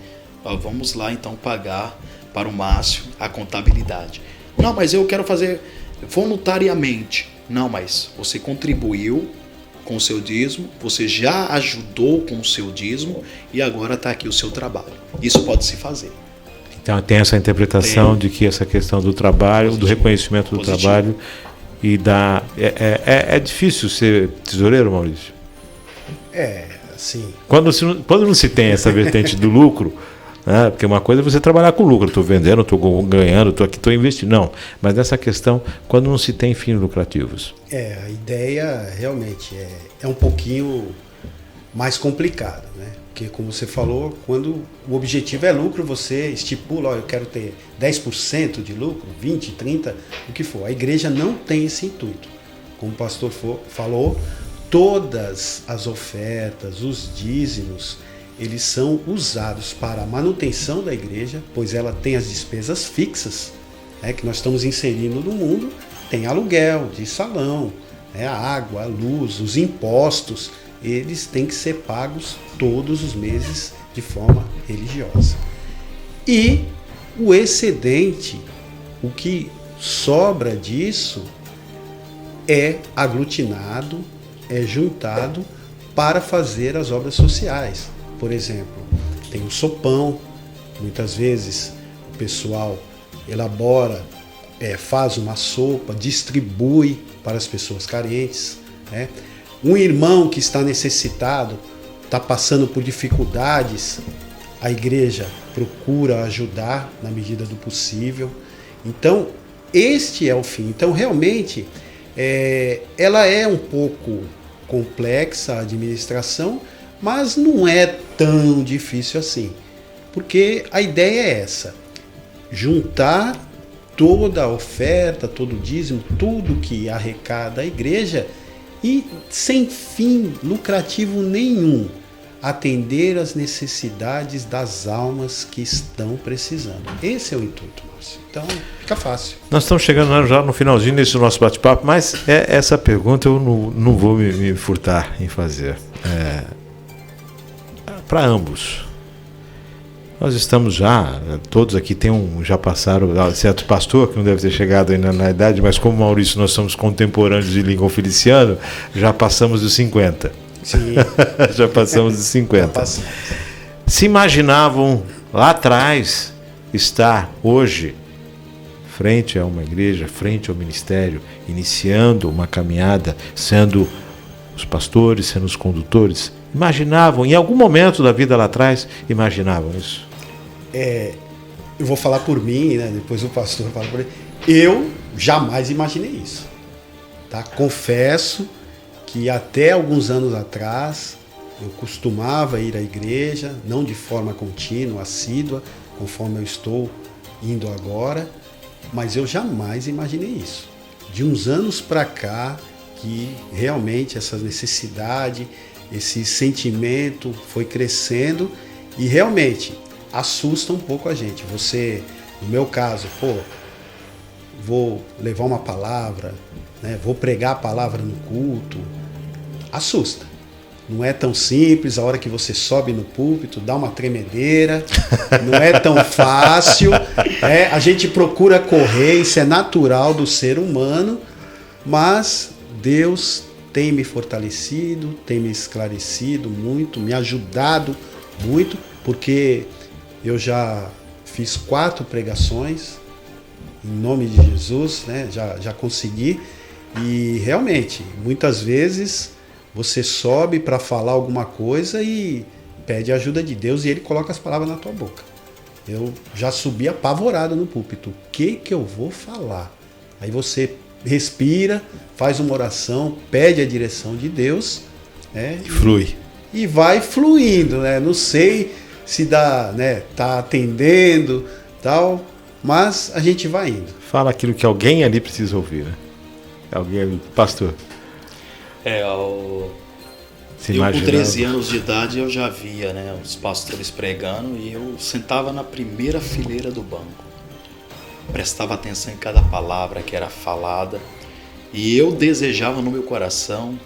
vamos lá então pagar para o Márcio a contabilidade. Não, mas eu quero fazer voluntariamente. Não, mas você contribuiu com o seu dízimo, você já ajudou com o seu dízimo e agora está aqui o seu trabalho. Isso pode se fazer. Então tem essa interpretação de que essa questão do trabalho, do reconhecimento do trabalho e da... É difícil ser tesoureiro, Maurício? Sim. Quando não se tem essa vertente do lucro, né? Porque uma coisa é você trabalhar com lucro, estou vendendo, estou ganhando, estou aqui, estou investindo. Não, mas nessa questão, quando não se tem fins lucrativos. A ideia realmente é um pouquinho mais complicada, né? Porque, como você falou, quando o objetivo é lucro, você estipula, eu quero ter 10% de lucro, 20%, 30%, o que for. A igreja não tem esse intuito. Como o pastor falou, todas as ofertas, os dízimos, eles são usados para a manutenção da igreja, pois ela tem as despesas fixas, né, que nós estamos inserindo no mundo. Tem aluguel de salão, a água, a luz, os impostos, eles têm que ser pagos todos os meses de forma religiosa. E o excedente, o que sobra disso, é aglutinado, é juntado para fazer as obras sociais. Por exemplo, tem o sopão, muitas vezes o pessoal elabora, faz uma sopa, distribui para as pessoas carentes, né? Um irmão que está necessitado, está passando por dificuldades, a igreja procura ajudar na medida do possível. Então, este é o fim. Então, realmente, ela é um pouco complexa a administração, mas não é tão difícil assim. Porque a ideia é essa: juntar toda a oferta, todo o dízimo, tudo que arrecada a igreja e, sem fim lucrativo nenhum, atender às necessidades das almas que estão precisando. Esse é o intuito, Márcio. Então, fica fácil. Nós estamos chegando já no finalzinho desse nosso bate-papo, mas essa pergunta eu não vou me furtar em fazer. Para ambos. Nós estamos todos aqui já passaram, certo pastor, que não deve ter chegado ainda na idade, mas como Maurício, nós somos contemporâneos de Lincoln Feliciano, já passamos dos 50. Sim. Já passamos dos 50. Se imaginavam lá atrás estar hoje frente a uma igreja, frente ao ministério, iniciando uma caminhada, sendo os pastores, sendo os condutores? Imaginavam, em algum momento da vida lá atrás, imaginavam isso? Eu vou falar por mim, né? Depois o pastor fala por ele. Eu jamais imaginei isso. Tá? Confesso que até alguns anos atrás eu costumava ir à igreja, não de forma contínua, assídua, conforme eu estou indo agora, mas eu jamais imaginei isso. De uns anos para cá, que realmente essa necessidade, esse sentimento foi crescendo e realmente assusta um pouco a gente. Você, no meu caso, vou levar uma palavra, né? Vou pregar a palavra no culto, assusta. Não é tão simples, a hora que você sobe no púlpito, dá uma tremedeira, não é tão fácil, a gente procura correr, isso é natural do ser humano, mas Deus tem me fortalecido, tem me esclarecido muito, me ajudado muito, porque eu já fiz 4 pregações em nome de Jesus, né? Já consegui, e realmente, muitas vezes você sobe para falar alguma coisa e pede a ajuda de Deus e Ele coloca as palavras na tua boca. Eu já subi apavorado no púlpito. O que eu vou falar? Aí você respira, faz uma oração, pede a direção de Deus, flui. E vai fluindo, né? Não sei se dá, né? Tá atendendo, tal, mas a gente vai indo. Fala aquilo que alguém ali precisa ouvir, né? Alguém, pastor. Eu com 13 anos de idade eu já via, né, os pastores pregando e eu sentava na primeira fileira do banco. Prestava atenção em cada palavra que era falada e eu desejava no meu coração,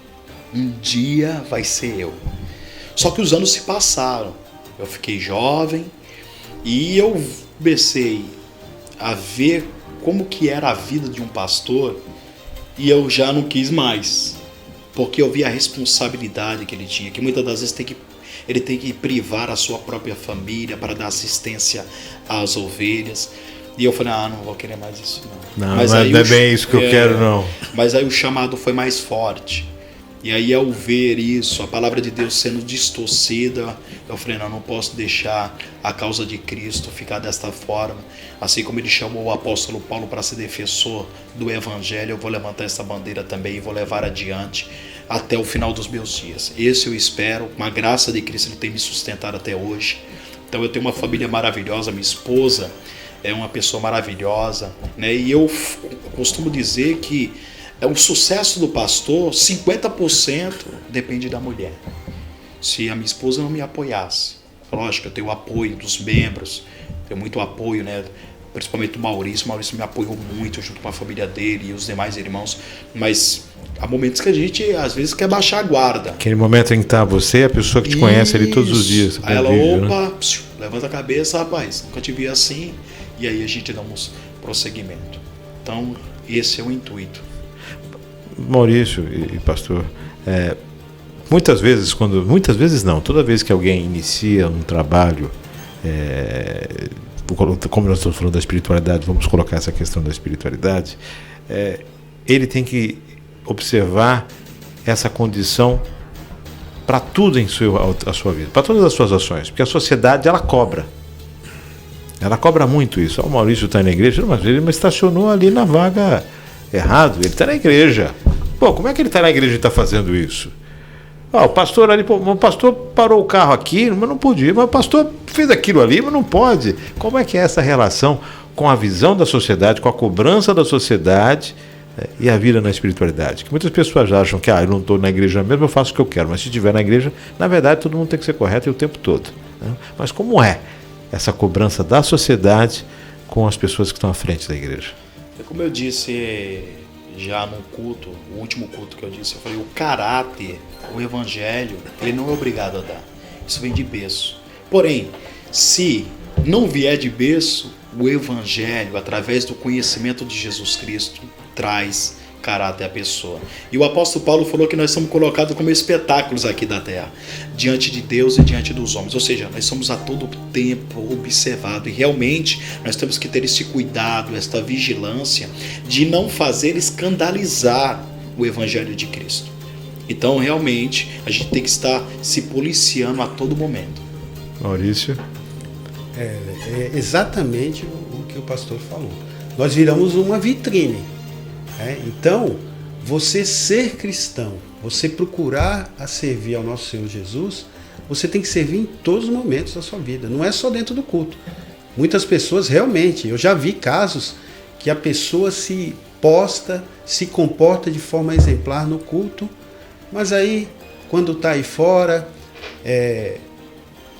um dia vai ser eu. Só que os anos se passaram, eu fiquei jovem e eu comecei a ver como que era a vida de um pastor e eu já não quis mais, porque eu vi a responsabilidade que ele tinha, que muitas das vezes ele tem que privar a sua própria família para dar assistência às ovelhas. E eu falei, não vou querer mais isso não. Mas não é bem isso que eu quero não. Mas aí o chamado foi mais forte. E aí, ao ver isso, a palavra de Deus sendo distorcida, eu falei, não posso deixar a causa de Cristo ficar desta forma. Assim como ele chamou o apóstolo Paulo para ser defensor do evangelho, eu vou levantar essa bandeira também e vou levar adiante até o final dos meus dias. Esse eu espero, com a graça de Cristo, ele tem me sustentado até hoje. Então eu tenho uma família maravilhosa, minha esposa é uma pessoa maravilhosa, né? E eu costumo dizer que o sucesso do pastor, 50% depende da mulher. Se a minha esposa não me apoiasse, lógico, eu tenho o apoio dos membros, tenho muito apoio, né? Principalmente do Maurício. O Maurício me apoiou muito junto com a família dele e os demais irmãos, mas há momentos que a gente às vezes quer baixar a guarda. Aquele momento em que está você e a pessoa que te conhece ali todos os dias. Aí ela, opa, né? Levanta a cabeça, rapaz, nunca te vi assim, e aí a gente dá um prosseguimento. Então, esse é o intuito. Maurício e pastor, muitas vezes não, toda vez que alguém inicia um trabalho, como nós estamos falando da espiritualidade, vamos colocar essa questão da espiritualidade, ele tem que observar essa condição para tudo em a sua vida, para todas as suas ações, porque a sociedade ela cobra muito isso. O Maurício está na igreja, mas ele estacionou ali na vaga errado, ele está na igreja. Pô, como é que ele está na igreja e está fazendo isso? O pastor ali, o pastor parou o carro aqui, mas não podia, mas o pastor fez aquilo ali, mas não pode. Como é que é essa relação com a visão da sociedade, com a cobrança da sociedade e a vida na espiritualidade? Que muitas pessoas acham que eu não estou na igreja mesmo, eu faço o que eu quero, mas se estiver na igreja, na verdade todo mundo tem que ser correto o tempo todo, né? Mas como é essa cobrança da sociedade com as pessoas que estão à frente da igreja? Como eu disse já no culto, o último culto que eu disse, eu falei, o caráter, o evangelho, ele não é obrigado a dar. Isso vem de berço. Porém, se não vier de berço, o evangelho, através do conhecimento de Jesus Cristo, traz caráter à pessoa. E o apóstolo Paulo falou que nós somos colocados como espetáculos aqui da terra, diante de Deus e diante dos homens. Ou seja, nós somos a todo tempo observados. E realmente nós temos que ter esse cuidado, esta vigilância de não fazer escandalizar o evangelho de Cristo. Então, realmente, a gente tem que estar se policiando a todo momento. Maurício? É exatamente o que o pastor falou. Nós viramos uma vitrine. Então, você ser cristão, você procurar a servir ao nosso Senhor Jesus, você tem que servir em todos os momentos da sua vida, não é só dentro do culto. Muitas pessoas realmente, eu já vi casos que a pessoa se posta, se comporta de forma exemplar no culto, mas aí, quando está aí fora,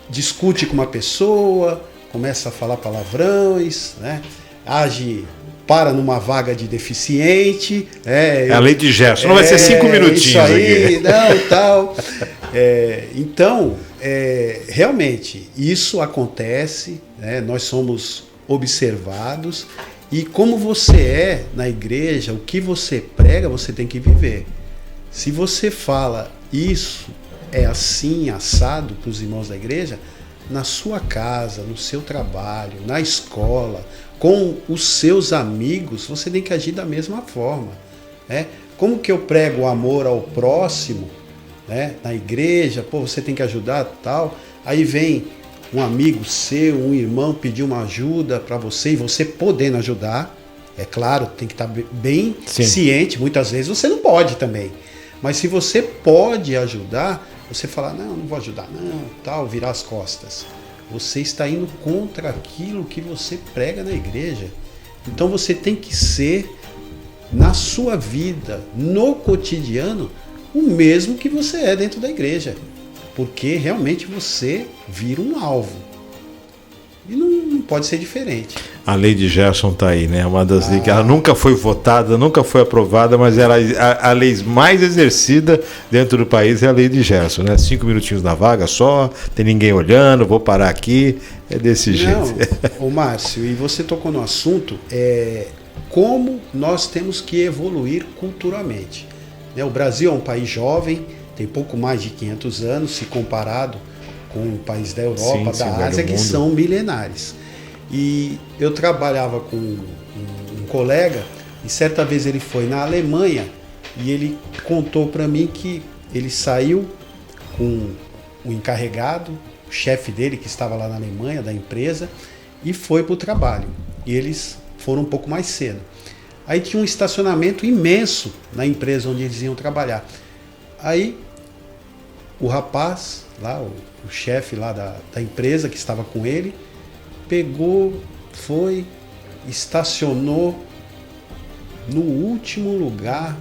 discute com uma pessoa, começa a falar palavrões, né? Para numa vaga de deficiente. A lei de Gerson, não vai ser 5 minutinhos isso aí, aqui. Não, tal. Então, realmente, isso acontece, né? Nós somos observados, e como você é na igreja, o que você prega, você tem que viver. Se você fala isso é assim, assado para os irmãos da igreja, na sua casa, no seu trabalho, na escola, com os seus amigos, você tem que agir da mesma forma, né? Como que eu prego o amor ao próximo, né? Na igreja, você tem que ajudar, tal. Aí vem um amigo seu, um irmão pedir uma ajuda para você e você podendo ajudar, é claro, tem que estar bem ciente. Muitas vezes você não pode também, mas se você pode ajudar, você fala, não vou ajudar, não, tal, virar as costas. Você está indo contra aquilo que você prega na igreja. Então você tem que ser, na sua vida, no cotidiano, o mesmo que você é dentro da igreja. Porque realmente você vira um alvo. E não pode ser diferente. A lei de Gerson está aí, né? Uma das leis que ela nunca foi votada, nunca foi aprovada, mas ela, a lei mais exercida dentro do país é a lei de Gerson, né? 5 minutinhos na vaga só, tem ninguém olhando, vou parar aqui, é desse jeito. Ô Márcio, e você tocou no assunto, como nós temos que evoluir culturalmente. O Brasil é um país jovem, tem pouco mais de 500 anos, se comparado com o país da Europa, da Ásia, que são milenares. E eu trabalhava com um colega, e certa vez ele foi na Alemanha, e ele contou para mim que ele saiu com o encarregado, o chefe dele que estava lá na Alemanha, da empresa, e foi para o trabalho. E eles foram um pouco mais cedo. Aí tinha um estacionamento imenso na empresa onde eles iam trabalhar. Aí o rapaz, lá, o chefe lá da empresa que estava com ele, pegou, foi, estacionou no último lugar,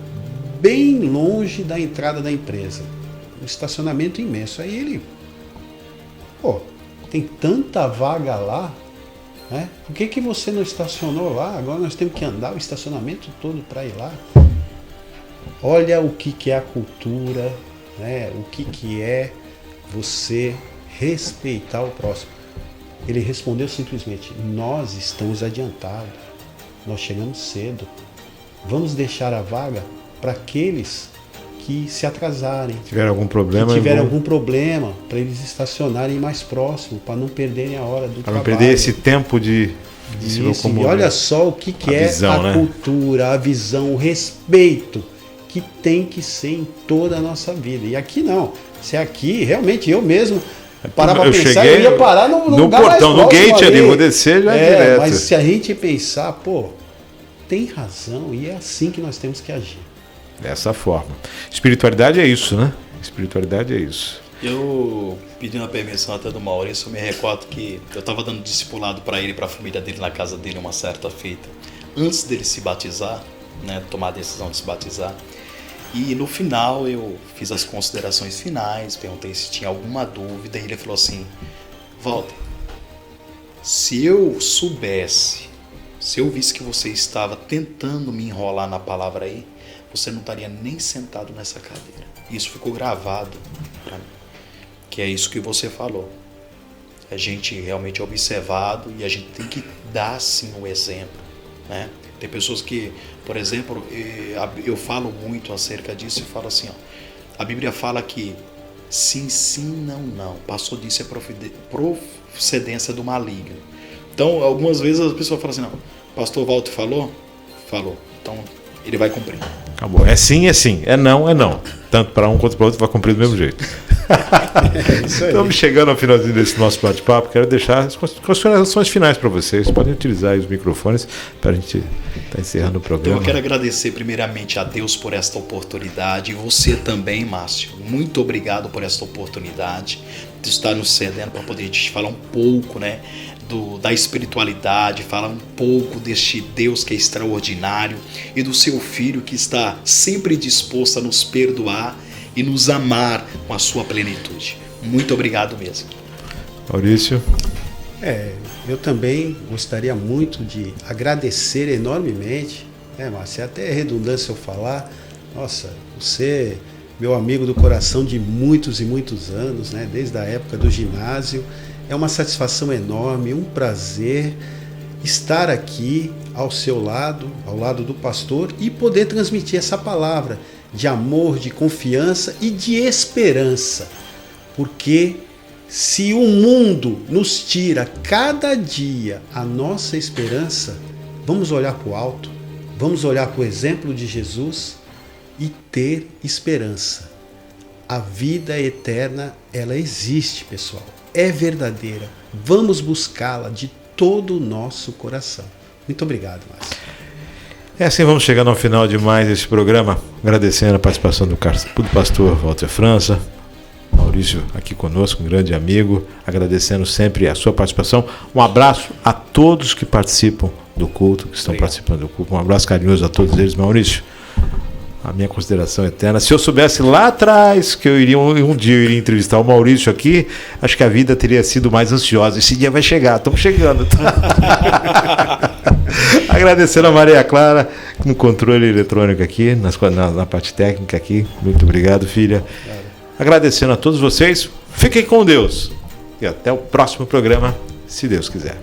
bem longe da entrada da empresa. Um estacionamento imenso. Aí ele, tem tanta vaga lá, né? Por que você não estacionou lá? Agora nós temos que andar o estacionamento todo para ir lá. Olha o que é a cultura, né? O que é você respeitar o próximo. Ele respondeu simplesmente: nós estamos adiantados, nós chegamos cedo, vamos deixar a vaga para aqueles que se atrasarem, tiver algum problema, algum problema, para eles estacionarem mais próximo, para não perderem a hora do trabalho. Para não perder esse tempo de se locomover. E olha só o que é visão, a cultura, a visão, o respeito que tem que ser em toda a nossa vida. E aqui não. Se aqui, realmente, eu mesmo parava para pensar, eu ia parar no lugar portão, mais próximo, no gate ali, vou descer já direto. Mas se a gente pensar, tem razão, e é assim que nós temos que agir. Dessa forma. Espiritualidade é isso, né? Espiritualidade é isso. Eu pedi uma permissão até do Maurício, eu me recordo que eu estava dando discipulado para ele e para a família dele na casa dele uma certa feita, antes dele se batizar, né, tomar a decisão de se batizar. E no final eu fiz as considerações finais, perguntei se tinha alguma dúvida, e ele falou assim: Walter, se eu soubesse, se eu visse que você estava tentando me enrolar na palavra aí, você não estaria nem sentado nessa cadeira. Isso ficou gravado para mim, que é isso que você falou. A gente realmente é observado e a gente tem que dar sim o exemplo, né? Tem pessoas que, por exemplo, eu falo muito acerca disso e falo assim, a Bíblia fala que sim, sim, não, não. Passou disso é procedência do maligno. Então, algumas vezes as pessoas falam assim, não, pastor Walter falou? Falou. Então, ele vai cumprir. Acabou. É sim, é sim. É não, é não. Tanto para um quanto para o outro vai cumprir do mesmo jeito. Isso aí. Estamos chegando ao finalzinho desse nosso bate-papo. Quero deixar as considerações finais para vocês. Podem utilizar aí os microfones para a gente estar encerrando o programa. Eu quero agradecer primeiramente a Deus por esta oportunidade e você também, Márcio. Muito obrigado por esta oportunidade de estar nos cedendo para poder te falar um pouco, né, da espiritualidade, falar um pouco deste Deus que é extraordinário e do seu Filho que está sempre disposto a nos perdoar e nos amar com a sua plenitude. Muito obrigado mesmo. Maurício? Eu também gostaria muito de agradecer enormemente, Márcio, é até redundância eu falar, nossa, você, meu amigo do coração de muitos e muitos anos, né, desde a época do ginásio. É uma satisfação enorme, um prazer estar aqui ao seu lado, ao lado do pastor, e poder transmitir essa palavra de amor, de confiança e de esperança. Porque se o mundo nos tira cada dia a nossa esperança, vamos olhar para o alto, vamos olhar para o exemplo de Jesus e ter esperança. A vida eterna, ela existe, pessoal. É verdadeira. Vamos buscá-la de todo o nosso coração. Muito obrigado, Márcio. Assim vamos chegando ao final de mais esse programa, agradecendo a participação do pastor Walter França, Maurício aqui conosco, um grande amigo, agradecendo sempre a sua participação. Um abraço a todos que participam do culto, que estão participando do culto. Um abraço carinhoso a todos eles, Maurício. A minha consideração eterna. Se eu soubesse lá atrás que um dia eu iria entrevistar o Maurício aqui, acho que a vida teria sido mais ansiosa. Esse dia vai chegar, estamos chegando. Agradecendo a Maria Clara no controle eletrônico aqui, na parte técnica aqui. Muito obrigado, filha. Agradecendo a todos vocês. Fiquem com Deus. E até o próximo programa, se Deus quiser.